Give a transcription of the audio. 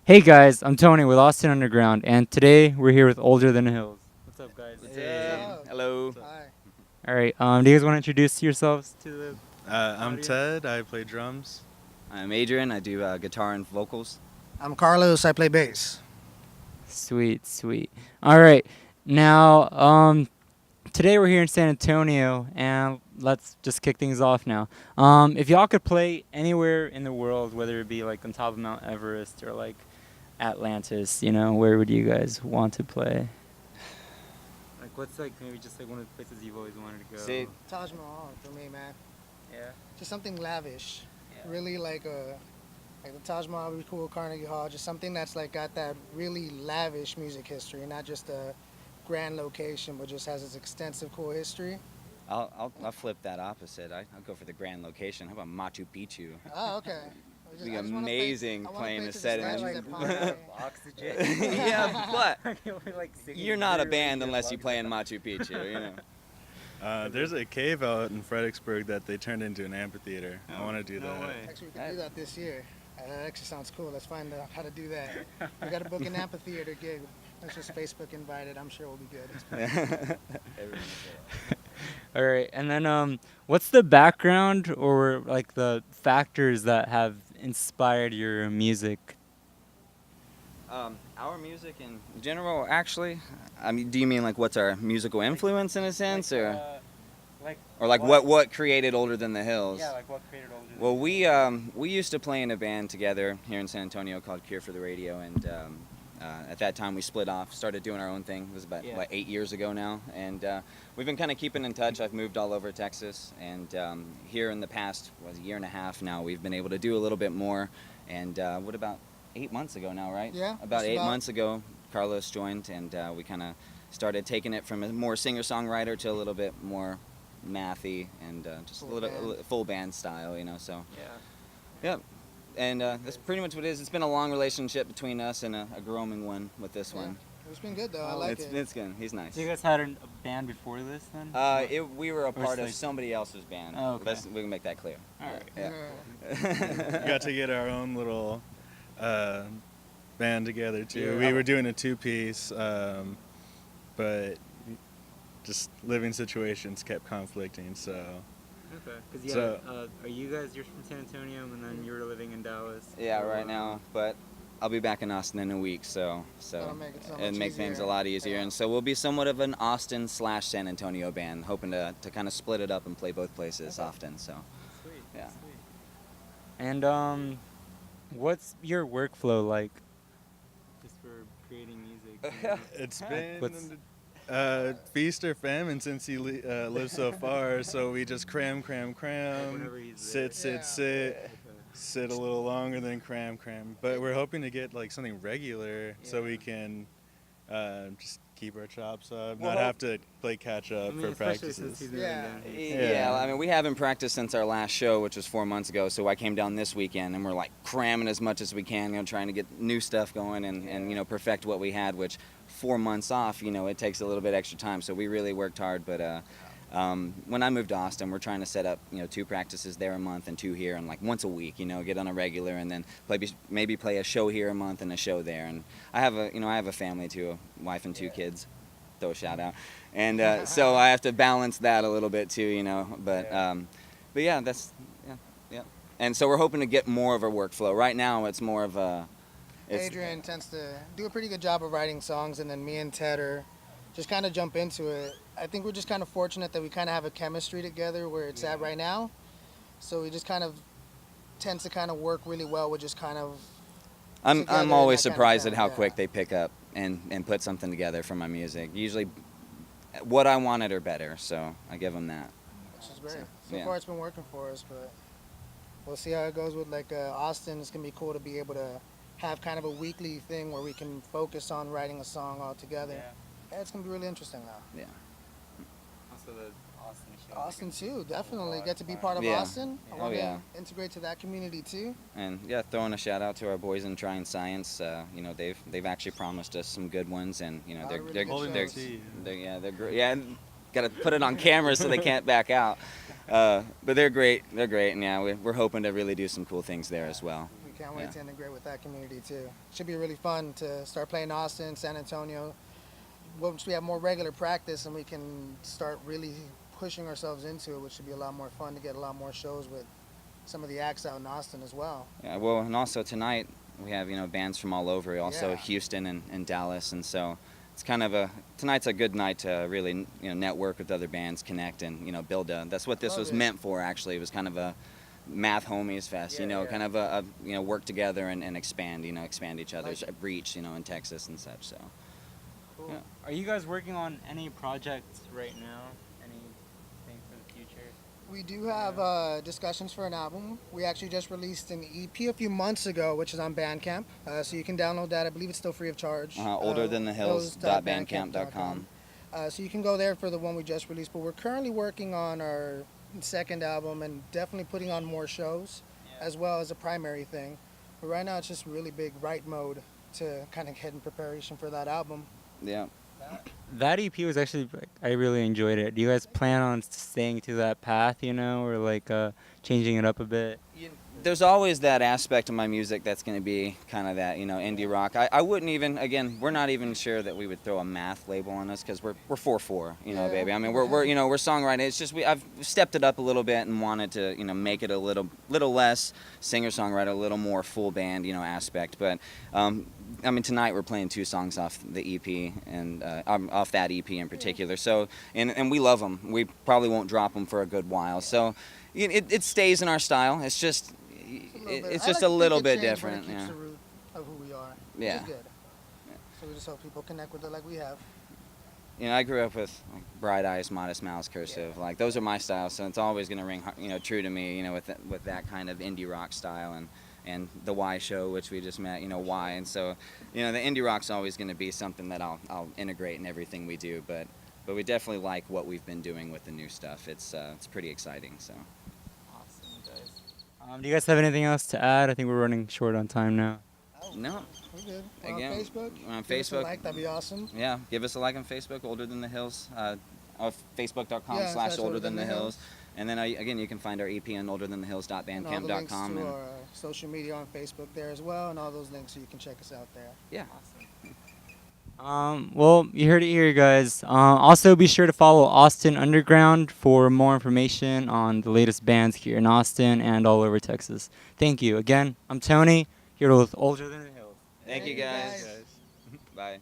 Hey guys, I'm Tony with Austin Underground, and today we're here with Older Than Hills. What's up, guys? What's Hey, up? hello. Hi. All right. Do you guys want to introduce yourselves to the I'm audience? Ted. I play drums. I'm Adrian. I do guitar and vocals. I'm Carlos. I play bass. Sweet, sweet. All right. Now, today we're here in San Antonio, and let's just kick things off now. If y'all could play anywhere in the world, whether it be like on top of Mount Everest or like Atlantis, where would you guys want to play? Like, what's like maybe just like one of the places you've always wanted to go? See, Taj Mahal for me, man. Yeah. Just something lavish. Really like the Taj Mahal would be cool, Carnegie Hall. Just something that's like got that really lavish music history, not just a grand location, but just has its extensive, cool history. I'll flip that opposite. I'll go for the grand location. How about Machu Picchu? Oh, okay. It'd be amazing playing the set in Like that. Pompeii. Oxygen. Yeah, but We're, like, singing you're not a literally band your unless you lungs play in out. Machu Picchu. There's a cave out in Fredericksburg that they turned into an amphitheater. I want to do No that. way. Actually, we can do that this year. That actually sounds cool. Let's find out how to do that. We got to book an amphitheater gig. Let's just Facebook invite it. I'm sure we'll be good. All right, and then what's the background or like the factors that have inspired your music? Our music in general, actually. I mean, do you mean like what's our musical influence in a sense, or like what created Older Than the Hills? like what created Older Than Well, we used to play in a band together here in San Antonio called Cure for the Radio, and at that time we split off, started doing our own thing. It was about Yeah. 8 years ago now, and we've been kind of keeping in touch. I've moved all over Texas, and here in the past a year and a half now, we've been able to do a little bit more. And what about 8 months ago now, right? Yeah, About just 8 about. months ago, Carlos joined, and we kind of started taking it from a more singer-songwriter to a little bit more mathy and just Full a little band. full band style, So, Yeah. yep. And that's pretty much what it is. It's been a long relationship between us and a growing one with this Yeah. one. It's been good though. I like it. It's good. He's nice. So you guys had a band before this then? We were a part it's of like- somebody else's band. Oh, okay. We can make that clear. All right. Yeah. We got to get our own little band together too. Yeah. We were doing a two-piece, but just living situations kept conflicting. So Okay. Because So- are you guys? You're from San Antonio, and then you're living in Dallas. Yeah, So, right now, but I'll be back in Austin in a week, so That'll make it so much make things a easier. lot easier, Yeah. and so we'll be somewhat of an Austin/San Antonio band, hoping to kind of split it up and play both places Okay. often. So Sweet. Yeah. Sweet. And what's your workflow like? Just for creating music. it's been What's- feast or famine since he lives so far. So we just cram, Whenever he's sit, there. sit, sit a little longer than cram. But we're hoping to get like something regular so we can just keep our chops up, not Well, have to play catch up for especially since practices. he's moving Yeah. down here. Yeah, I mean, we haven't practiced since our last show, which was 4 months ago. So I came down this weekend, and we're like cramming as much as we can, trying to get new stuff going and perfect what we had. Which 4 months off, it takes a little bit extra time. So we really worked hard. But when I moved to Austin, we're trying to set up 2 practices there a month and 2 here, and like once a week, get on a regular, and then maybe play a show here a month and a show there. And I have a family too, a wife and 2 kids. Throw a shout out, and so I have to balance that a little bit too, But yeah, yeah. And so we're hoping to get more of a workflow. Right now, it's more of a. Adrian tends to do a pretty good job of writing songs, and then me and Ted are just kind of jump into it. I think we're just kind of fortunate that we kind of have a chemistry together where it's at right now. So we just kind of tends to kind of work really well with just kind of. I'm together in always that kind of surprised at sound, how yeah. quick they pick up and put something together for my music. Usually, what I wanted or better. So I give them that. Which is great. So, So yeah. far, it's been working for us, but we'll see how it goes with like Austin. It's gonna be cool to be able to have kind of a weekly thing where we can focus on writing a song all together. Yeah, it's gonna be really interesting now. Yeah. Also the Austin show. Austin too, definitely get to be part of Yeah. Austin. I Oh, want yeah. to integrate to that community too. And yeah, throwing a shout out to our boys in Trying Science. They've actually promised us some good ones, and A lot they're of really they're good Holding they're, shows. the tea. they're great. Yeah, got to put it on camera so they can't back out. But they're great. They're great, and yeah, we're hoping to really do some cool things there as well. We Can't wait Yeah. to integrate with that community too. Should be really fun to start playing Austin, San Antonio. Once we have more regular practice and we can start really pushing ourselves into it, which should be a lot more fun to get a lot more shows with some of the acts out in Austin as well. Yeah, well, and also tonight we have bands from all over, also Yeah. Houston and Dallas, and so it's kind of tonight's a good night to really network with other bands, connect, and build a. That's what this Love was it. meant for. Actually, it was kind of a math homies fest, Yeah, yeah. kind of a work together and expand, expand each other's reach, in Texas and such. So. Cool. Yeah. Are you guys working on any projects right now? Anything for the future? We do have discussions for an album. We actually just released an EP a few months ago, which is on Bandcamp. So you can download that. I believe it's still free of charge. Olderthanthehills.bandcamp.com. So you can go there for the one we just released. But we're currently working on our second album and definitely putting on more shows, as well as a primary thing. But right now it's just really big write mode to kind of get in preparation for that album. Yeah. That EP was actually, I really enjoyed it. Do you guys plan on staying to that path, or like changing it up a bit? There's always that aspect of my music that's going to be kind of that, indie rock. I wouldn't even, again, we're not even sure that we would throw a math label on us because we're 4/4, Yeah. baby. I mean, we're songwriting. It's just I've stepped it up a little bit and wanted to, make it a little less singer-songwriter, a little more full band, aspect. But I mean, tonight we're playing 2 songs off the EP and off that EP in particular. So, and we love them. We probably won't drop them for a good while. So, it stays in our style. It's just. It's just a little bit different. It keeps Yeah. the root of who we are. Yeah. Which is good. So we just hope people connect with it like we have. I grew up with Bright Eyes, Modest Mouse, Cursive. Like those are my styles, so it's always going to ring, true to me. With that kind of indie rock style and the Y Show, which we just met. Y, and so the indie rock's always going to be something that I'll integrate in everything we do. But we definitely like what we've been doing with the new stuff. It's pretty exciting. So. Awesome, guys. Do you guys have anything else to add? I think we're running short on time now. No. We're good. We're Again, on Facebook. we're on Give us a Facebook. like, that'd be awesome. Yeah, give us a like on Facebook, Older Than the Hills, facebook.com/olderthanthehills. And then again, you can find our EP on And all the links olderthanthehills.bandcamp.com. to And our social media on Facebook there as well, and all those links so you can check us out there. yeah, Well, you heard it here, guys. Also, be sure to follow Austin Underground for more information on the latest bands here in Austin and all over Texas. Thank you. Again, I'm Tony, here with Older Than the Hills. thank you Thank you, guys. guys. Bye.